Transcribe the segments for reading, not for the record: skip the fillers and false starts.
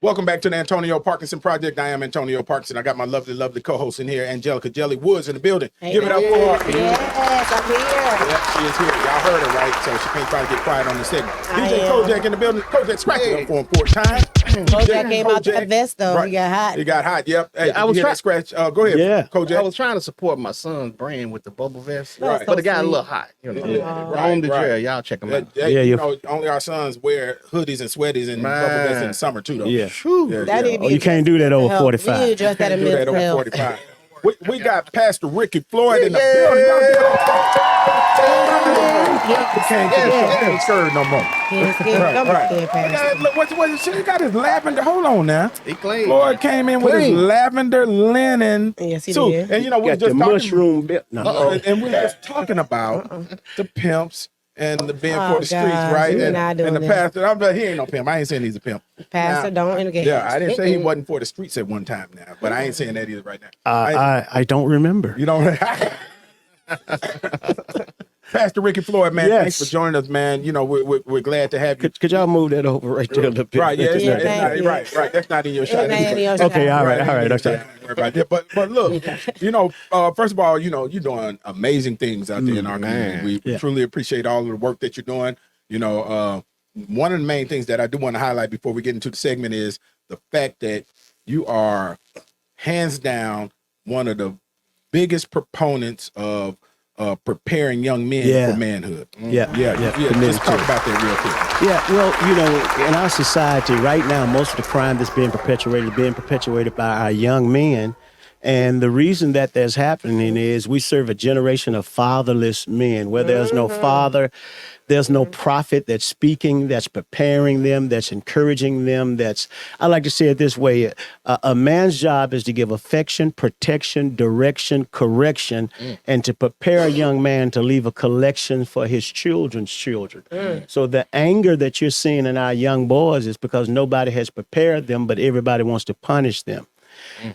Welcome back to the Antonio Parkinson Project. I am Antonio Parkinson. I got my lovely, lovely co-host in here, Angelika Geli Woods, in the building. Hey, Give it up for her. Yes, I'm here. Yeah, she is here. Y'all heard her, right? So she can't try to get quiet on the segment. DJ Kojak in the building. Kojak, scratch it up for him for a time. Kojak came out the vest, though. Right. He got hot. He got hot, yep. Hey, I was hear that scratch? Go ahead, Yeah. Kojak. I was trying to support my son's brand with the bubble vest, Right. but it got a little hot. You know, home to jail. Y'all check them out. You know, only our sons wear hoodies and sweaties and bubble vests in the summer too, though. Yeah. That need to be You can't do that over health. 45. We need to address that in Do that mental over health. 45. We got Pastor Ricky Floyd in the building. He can't get scared no more. He ain't scared. Don't be scared, Pastor. Look, what he got his lavender. Hold on now. He clean. Floyd came in with his lavender linen Yes, he suit. did. And you know, we Got just the talking, mushroom bit. and we're just talking about the pimps and the being for the streets, gosh, right? we're And, not doing and the this. pastor, I'm like, he ain't no pimp. I ain't saying he's a pimp. Pastor, Now, don't engage. Yeah, I didn't say he wasn't for the streets at one time now, but I ain't saying that either right now. I don't remember. You know, Pastor Ricky Floyd, man, Yes. thanks for joining us, man. You know, we're glad to have you. Could y'all move that over right there a little bit? Right, yeah, it's thank you. right. That's not in your shot. It ain't in your Okay, shot. all right. That's Don't worry about that. But look, you know, first of all, you know, you're doing amazing things out there in our community. We truly appreciate all of the work that you're doing. You know, one of the main things that I do want to highlight before we get into the segment is the fact that you are hands down one of the biggest proponents of preparing young men for manhood. Yeah. Just talk about that real quick. Yeah, well, you know, in our society right now, most of the crime that's being perpetuated by our young men. And the reason that that's happening is we serve a generation of fatherless men where there's no father, there's no prophet that's speaking, that's preparing them, that's encouraging them. I like to say it this way. A man's job is to give affection, protection, direction, correction, and to prepare a young man to leave a collection for his children's children. So the anger that you're seeing in our young boys is because nobody has prepared them, but everybody wants to punish them.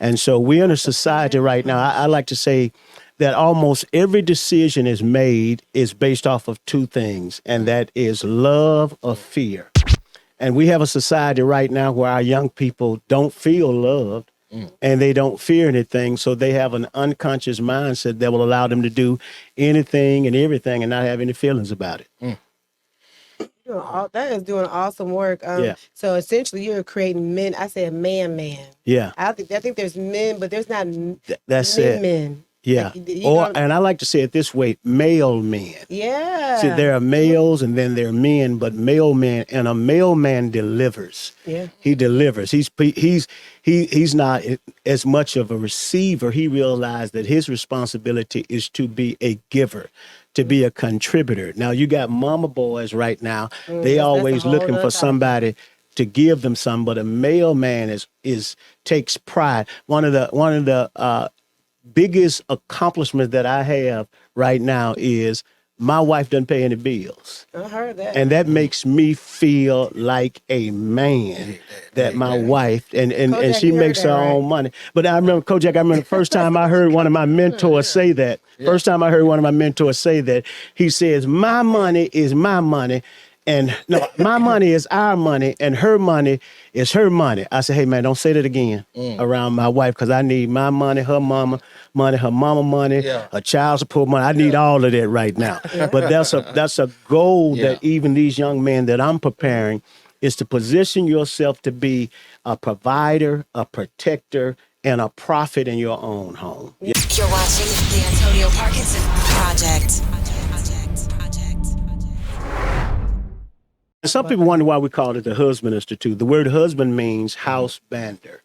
And so we're in a society right now, I like to say that almost every decision is made is based off of two things, and that is love or fear. And we have a society right now where our young people don't feel loved and they don't fear anything. So they have an unconscious mindset that will allow them to do anything and everything and not have any feelings about it. That is doing awesome work. So essentially, you're creating men. I said man. Yeah. I think there's men, but there's not That's men. it. Men. Yeah. Like, and I like to say it this way, male men. Yeah. See, there are males and then there are men, but male men, and a male man delivers. Yeah. He delivers. He's not as much of a receiver. He realized that his responsibility is to be a giver, to be a contributor. Now you got mama boys right now. They always looking for somebody to give them some, but a male man takes pride. One of the biggest accomplishment that I have right now is my wife doesn't pay any bills. I heard that. And that makes me feel like a man that my wife, and she makes her own money. But I remember, Kojak, the first time I heard one of my mentors say that, he says, my money is my money. And no, my money is our money, and her money is her money. I said, hey, man, don't say that again around my wife, because I need my money, her mama money, her mama money, her child support money. I need all of that right now. But that's a goal that even these young men that I'm preparing is to position yourself to be a provider, a protector, and a prophet in your own home. You're watching the Antonio Parkinson Project. Some people wonder why we call it the Husband Institute. The word husband means house bander,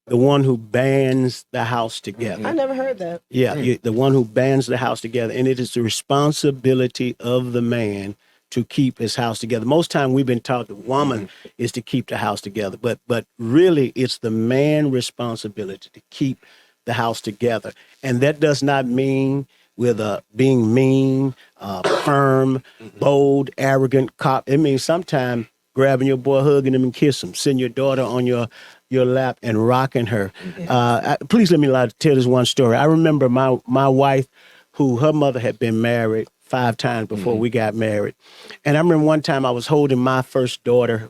the one who bands the house together. I never heard that. Yeah, the one who bands the house together. And it is the responsibility of the man to keep his house together. Most time we've been taught the woman is to keep the house together, but really it's the man's responsibility to keep the house together. And that does not mean with being mean, firm, bold, arrogant, cop. It means sometimes grabbing your boy, hugging him and kissing him, sitting your daughter on your lap and rocking her. Please let me tell this one story. I remember my wife, who her mother had been married 5 times before we got married. And I remember one time I was holding my first daughter,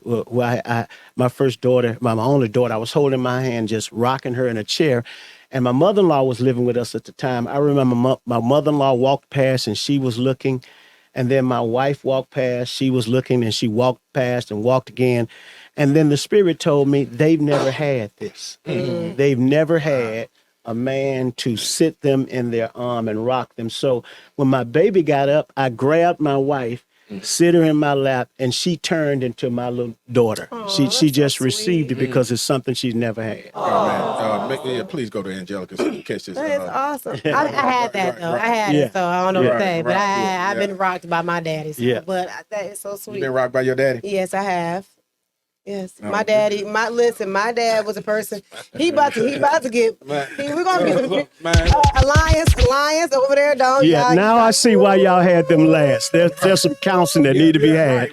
my first daughter, my only daughter, I was holding my hand, just rocking her in a chair. And my mother-in-law was living with us at the time. I remember my mother-in-law walked past and she was looking. And then my wife walked past, she was looking, and she walked past and walked again. And then the Spirit told me they've never had this. They've never had a man to sit them in their arm and rock them. So when my baby got up, I grabbed my wife, sit her in my lap, and she turned into my little daughter. She just received it because it's something she's never had. Oh, man. Please go to Angelika so you can catch this. That is awesome. I had that though. I had it, so I don't know what to say. But I've been rocked by my daddy. So, but that is so sweet. You been rocked by your daddy? Yes, I have. Yes, my daddy. My dad was a person. He about to get. We're gonna get alliance over there, don't now I see why y'all had them last. There's some counseling that need to be had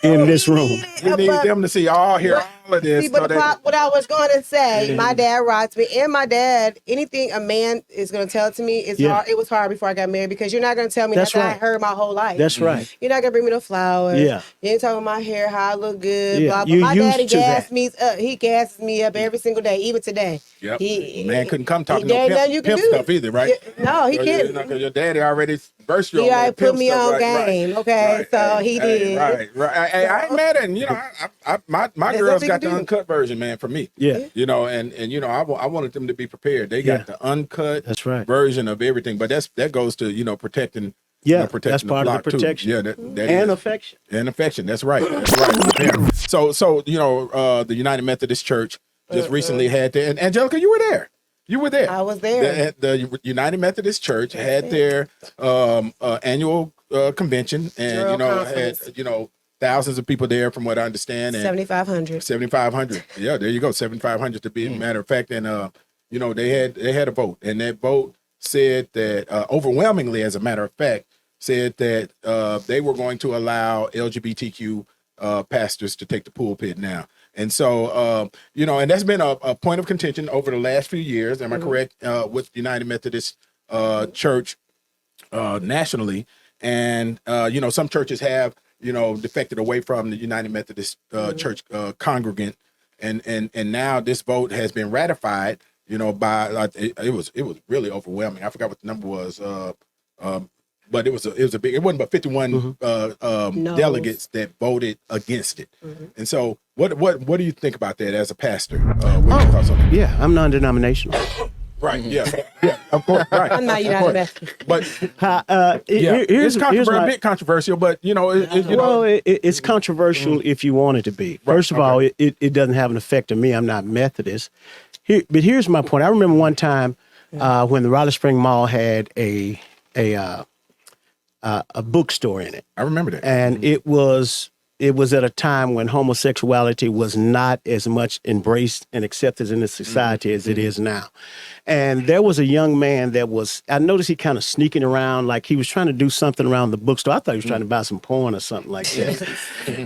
in this room. We need them to see all here. All of this. See, but what I was going to say, my dad rocks me, and my dad. Anything a man is going to tell to me is hard. It was hard before I got married because you're not going to tell me that I heard my whole life. That's right. You're not going to bring me no flowers. Yeah. You ain't talking about my hair, how I look good. Yeah. Blah, blah. My daddy gassed me up. He gasses me up every single day, even today. Yep. Man couldn't come talking no pimp stuff either, right? No, he can't. Because your daddy already burst you. He already put me on game. Okay, so he did. Right. Hey, I ain't mad at him. You know, my girls got the uncut version, man, for me. Yeah. You know, and you know, I wanted them to be prepared. They got the uncut version of everything, but that goes to, you know, protecting. Yeah, protecting that's part of the protection. Too. Yeah, that and is. affection. And affection. That's right. That's right. Yeah. So you know, the United Methodist Church just recently had their, and Angelika, you were there. You were there. I was there. The United Methodist Church had their annual convention, and you know, had thousands of people there, from what I understand. 7,500. 7,500. Yeah, there you go. 7,500 to be a matter of fact. And you know, they had a vote, and that vote said that overwhelmingly, as a matter of fact, said that they were going to allow LGBTQ pastors to take the pulpit now. And so, you know, and that's been a point of contention over the last few years. Am I correct? With United Methodist Church nationally. And, you know, some churches have, you know, defected away from the United Methodist Church congregant. And now this vote has been ratified, you know, by, it was really overwhelming. I forgot what the number was. But it was a big. It wasn't but 51 delegates that voted against it. And so, what do you think about that as a pastor? What your thoughts on that? Yeah, I'm non-denominational. Right. Yeah. Of course. Right. I'm not United Methodist. But Here's a bit controversial. But you know, it's controversial if you want it to be. First of all, it doesn't have an effect on me. I'm not Methodist. But here's my point. I remember one time when the Raleigh Spring Mall had a bookstore in it. I remember that. And it was at a time when homosexuality was not as much embraced and accepted in the society as it is now. And there was a young man I noticed he kind of sneaking around, like he was trying to do something around the bookstore. I thought he was trying to buy some porn or something like that.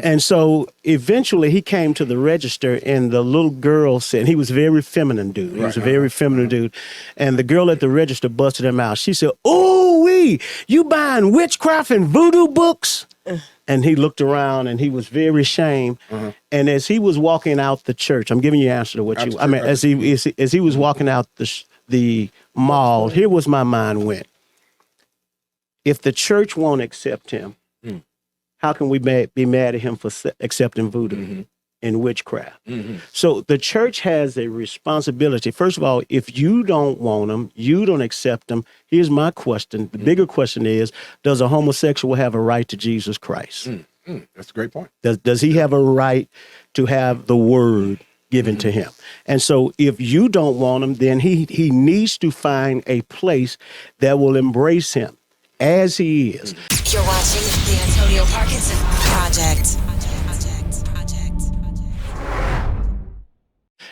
And so eventually he came to the register, and the little girl said, he was a very feminine dude. He was a very feminine dude. And the girl at the register busted him out. She said, "Ooh-wee, you buying witchcraft and voodoo books?" And he looked around and he was very ashamed. And as he was walking out the church, I'm giving you an answer to what as he was walking out the mall, here was my mind went. If the church won't accept him, how can we be mad at him for accepting voodoo and witchcraft? So the church has a responsibility. First of all, if you don't want them, you don't accept them. Here's my question. The bigger question is, does a homosexual have a right to Jesus Christ? That's a great point. Does he have a right to have the word given to him? And so if you don't want him, then he needs to find a place that will embrace him as he is. You're watching the Antonio Parkinson Project.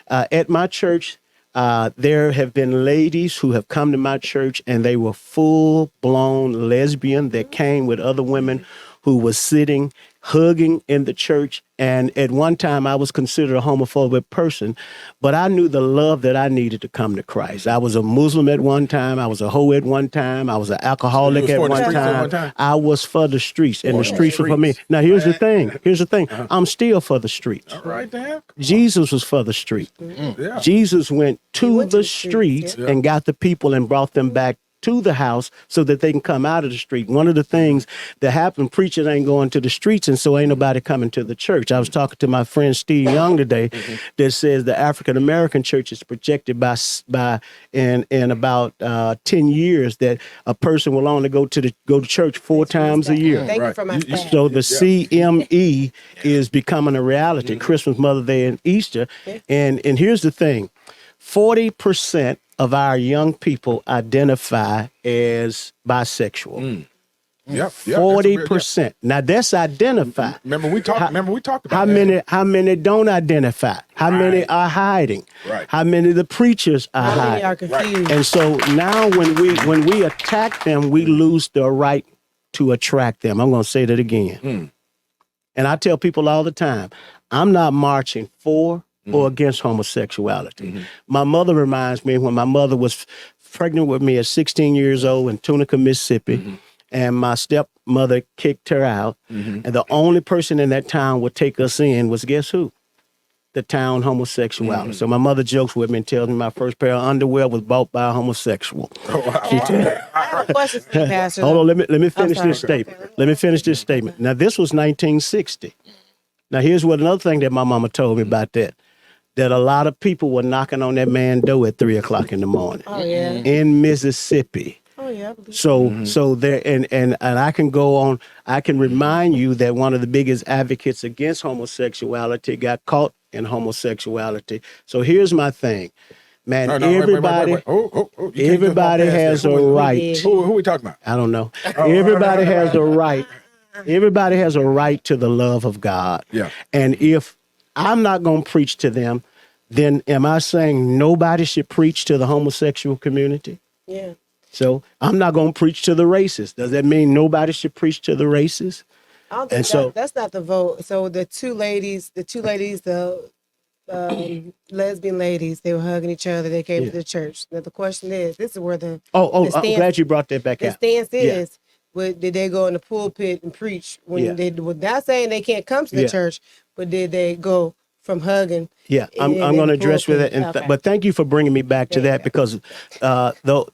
At my church, there have been ladies who have come to my church, and they were full-blown lesbian that came with other women who was sitting hugging in the church. And at one time I was considered a homophobic person, but I knew the love that I needed to come to Christ. I was a Muslim at one time. I was a hoe at one time. I was an alcoholic at one time. I was for the streets, and the streets were for me. Now, here's the thing. I'm still for the streets. All right, Dan. Jesus was for the street. Yeah. Jesus went to the streets and got the people and brought them back to the house so that they can come out of the street. One of the things that happened, preachers ain't going to the streets, and so ain't nobody coming to the church. I was talking to my friend Steve Young today that says the African American church is projected by in about 10 years that a person will only go to church 4 times a year. Thank you for my So the CME is becoming a reality. Christmas, Mother's Day, and Easter. And here's the thing. 40% of our young people identify as bisexual. 40%. Now that's identify. Remember we talked about how that. How many don't identify? How many are hiding? Right. How many of the preachers are How many hiding? are confused? And so now when we attack them, we lose the right to attract them. I'm going to say that again. And I tell people all the time, I'm not marching for or against homosexuality. My mother reminds me when my mother was pregnant with me at 16 years old in Tunica, Mississippi, and my stepmother kicked her out. And the only person in that town would take us in was, guess who? The town homosexuality. So my mother jokes with me and tells me my first pair of underwear was bought by a homosexual. Oh, wow. I have a question for you, Pastor. Hold on, let me finish this statement. Let me finish this statement. Now, this was 1960. Now, here's what another thing that my mama told me about that a lot of people were knocking on that man's door at 3 o'clock in the morning. Oh, yeah. In Mississippi. Oh, yeah. So there, and I can go on, I can remind you that one of the biggest advocates against homosexuality got caught in homosexuality. So here's my thing. Man, everybody has a right. Who are we talking about? I don't know. Everybody has a right. Everybody has a right to the love of God. Yeah. And if I'm not going to preach to them, then am I saying nobody should preach to the homosexual community? Yeah. So I'm not going to preach to the racists. Does that mean nobody should preach to the racists? I don't think that's not the vote. So the two ladies, the lesbian ladies, they were hugging each other. They came to the church. Now the question is, this is where the I'm glad you brought that back the out. stance is. Did they go in the pulpit and preach when they were not saying they can't come to the church, but did they go from hugging? Yeah, I'm going to address with it. But thank you for bringing me back to that because though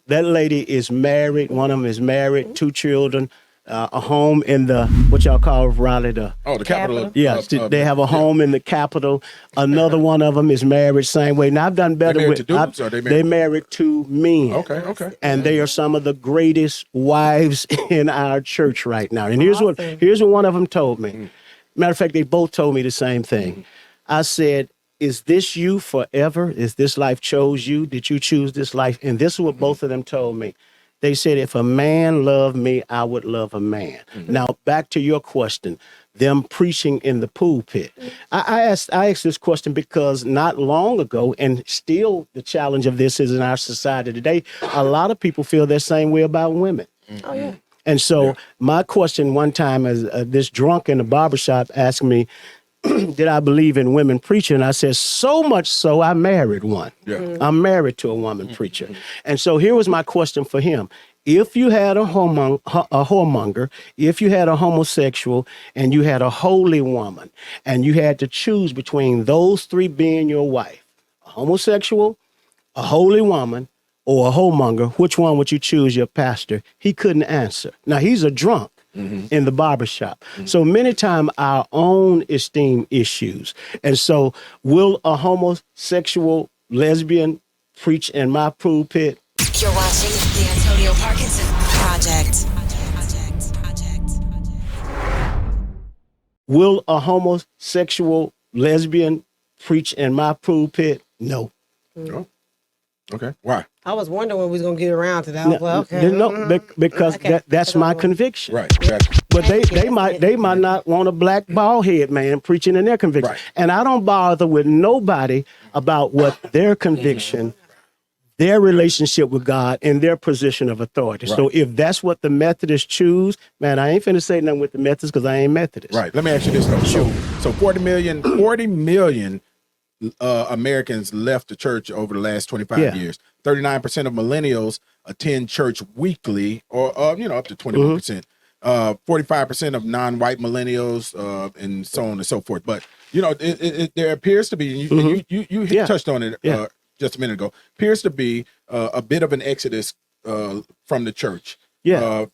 that lady is married, one of them is married, 2 children, a home in the, what y'all call Raleigh, the capital. They have a home in the capital. Another one of them is married same way. Now I've done better with. They married 2 men. Okay. And they are some of the greatest wives in our church right now. And here's what one of them told me. Matter of fact, they both told me the same thing. I said, "Is this you forever? Is this life chose you? Did you choose this life?" And this is what both of them told me. They said, if a man loved me, I would love a man. Now, back to your question, them preaching in the pulpit. I asked this question because not long ago, and still the challenge of this is in our society today, a lot of people feel that same way about women. Oh, yeah. And so my question one time is this drunk in the barbershop asked me, did I believe in women preaching? I said, so much so I married one. Yeah. I'm married to a woman preacher. And so here was my question for him. If you had a whoremonger, if you had a homosexual, and you had a holy woman, and you had to choose between those 3 being your wife, a homosexual, a holy woman, or a whoremonger, which one would you choose your pastor? He couldn't answer. Now, he's a drunk. In the barbershop. So many times our own esteem issues. And so will a homosexual lesbian preach in my pulpit? You're watching the Antonio Parkinson Project. Will a homosexual lesbian preach in my pulpit? No. No. Okay. Why? I was wondering when we was gonna get around to that. I was like, okay. No, because that's my conviction. Right. Exactly. But they might not want a black bald head man preaching in their conviction. Right. And I don't bother with nobody about what their conviction. their relationship with God and their position of authority. Right. So if that's what the Methodists choose, man, I ain't finna say nothing with the Methodists because I ain't Methodist. Right. Let me ask you this though. So 40 million Americans left the church over the last 25 years. 39% of millennials attend church weekly, or up to 21%. 45% of non-white millennials, and so on and so forth. But there appears to be, and you touched on it just a minute ago. Appears to be a bit of an exodus from the church.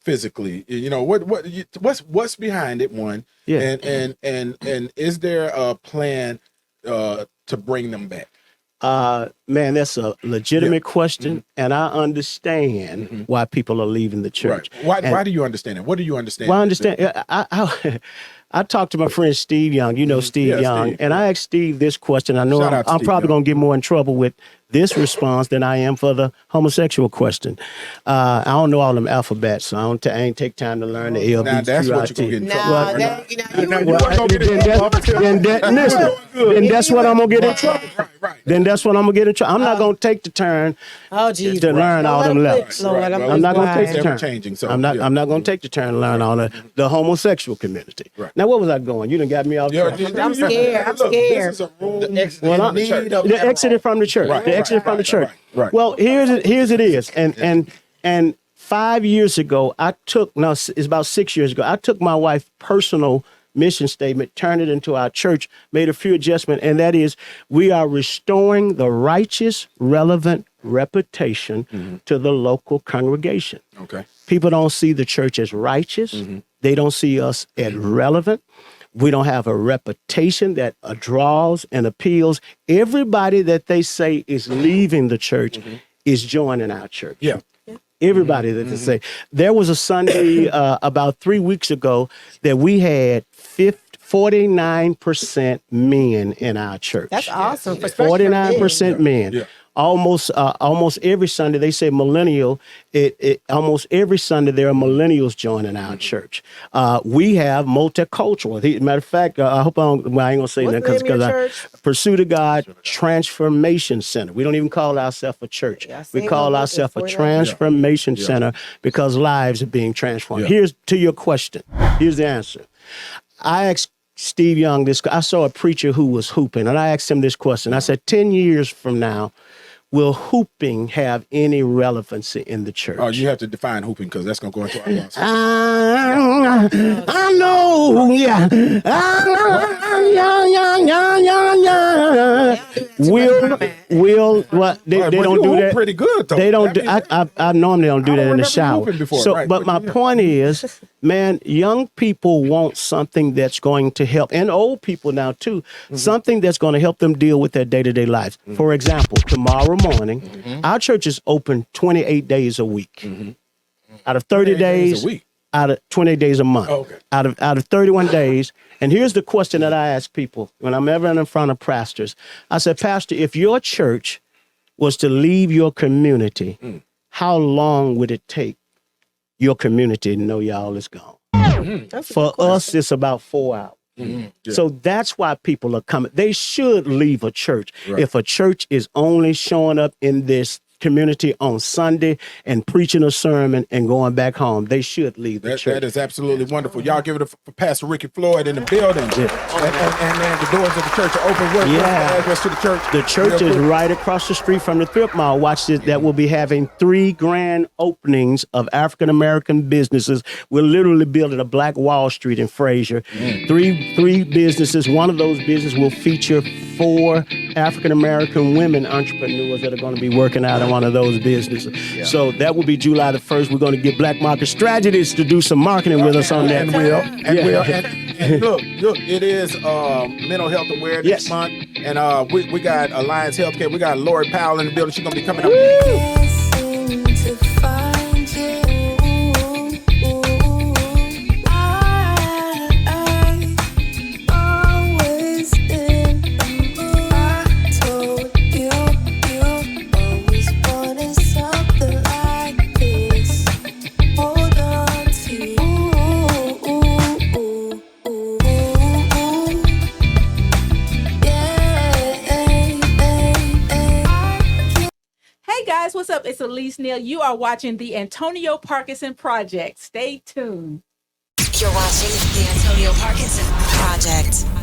Physically, what's behind it? One, and is there a plan to bring them back? Man, that's a legitimate question, and I understand why people are leaving the church. Right. Why do you understand it? What do you understand? Well, I understand. I talked to my friend Steve Young. You know Steve Young, Steve, and I asked Steve this question. I know I'm probably going to get more in trouble with this response than I am for the homosexual question. I don't know all them alphabets, so I ain't take time to learn the LBQIT. Now that's what you're going to get in trouble. Then that's what I'm going to get in trouble. Then that's what I'm going to get in trouble. I'm not going to take the turn to learn all them levels. I'm not going to take the turn. I'm not going to take the turn to learn all the homosexual community. Now, what was I going? You done got me off track. I'm scared. I'm scared. The exit from the church. Exit from the church. Right. Well, here's it is. And 5 years ago, it's about 6 years ago, I took my wife's personal mission statement, turned it into our church, made a few adjustments, and that is we are restoring the righteous, relevant reputation to the local congregation. Okay. People don't see the church as righteous. They don't see us as relevant. We don't have a reputation that draws and appeals. Everybody that they say is leaving the church is joining our church. Yeah. Everybody that they say. There was a Sunday about 3 weeks ago that we had 49% men in our church. That's awesome. 49% men. Yeah. Almost every Sunday, they say millennial. Almost every Sunday there are millennials joining our church. We have multicultural. Matter of fact, I hope I ain't gonna say that because Pursuit of God Transformation Center. We don't even call ourselves a church. We call ourselves a transformation center because lives are being transformed. Here's to your question. Here's the answer. I asked Steve Young this. I saw a preacher who was hooping, and I asked him this question. I said, 10 years from now, will hooping have any relevancy in the church? Oh, you have to define hooping because that's going to go into our lawsuit. I know, yeah. Will what they don't do that. Pretty good though. They don't. I normally don't do that in the shower. So, but my point is, man, young people want something that's going to help, and old people now too, something that's going to help them deal with their day-to-day lives. For example, tomorrow morning, our church is open 28 days a week. Out of 30 days a week. Out of 28 days a month. Oh, okay. Out of 31 days. And here's the question that I ask people when I'm ever in front of pastors. I said, Pastor, if your church was to leave your community, how long would it take your community to know y'all is gone? For us, it's about 4 hours. So that's why people are coming. They should leave a church. If a church is only showing up in this community on Sunday and preaching a sermon and going back home, they should leave the church. That is absolutely wonderful. Y'all give it up for Pastor Ricky Floyd in the building. And the doors of the church are open. What's the address to the church? The church is right across the street from the Thrift Mall. Watch this. That will be having 3 grand openings of African-American businesses. We're literally building a Black Wall Street in Frazier. Three businesses. One of those businesses will feature 4 African-American women entrepreneurs that are going to be working out in one of those businesses. So that will be July the 1st. We're going to get Black Market Strategists to do some marketing with us on that. And look, it is Mental Health Awareness Month. And we got Alliance Healthcare. We got Lori Powell in the building. She's going to be coming up. Hey guys, what's up? It's Elise Neal. You are watching the Antonio Parkinson Project. Stay tuned. You're watching the Antonio Parkinson Project.